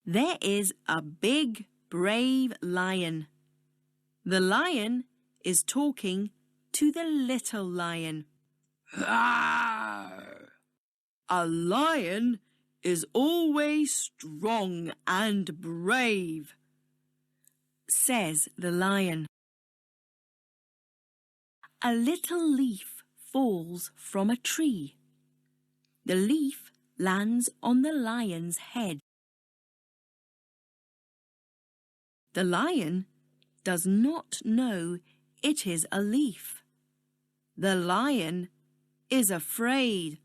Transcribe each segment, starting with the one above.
There is a big, brave lion. The lion is talking to the little lion. A lion is always strong and brave, says the lion. A little leaf falls from a tree. The leaf lands on the lion's head. The lion does not know it is a leaf. The lion is afraid.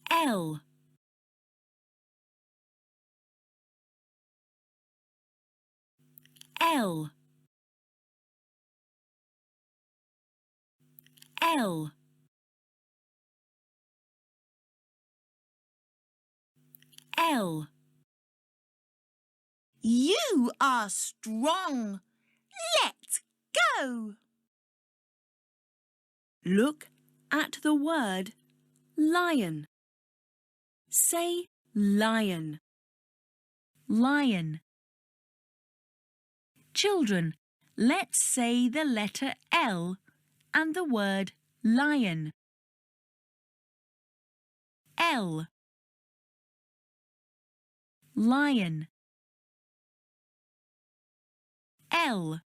L. L. L. L. You are strong. Let's go. Look at the word lion. Say lion. Lion. Children, let's say the letter L and the word lion. L. Lion. L.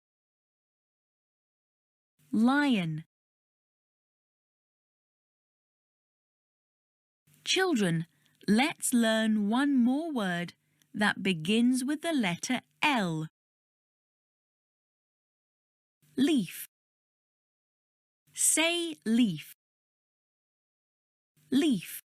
Lion. Children, let's learn one more word that begins with the letter L. Leaf. Say leaf. Leaf.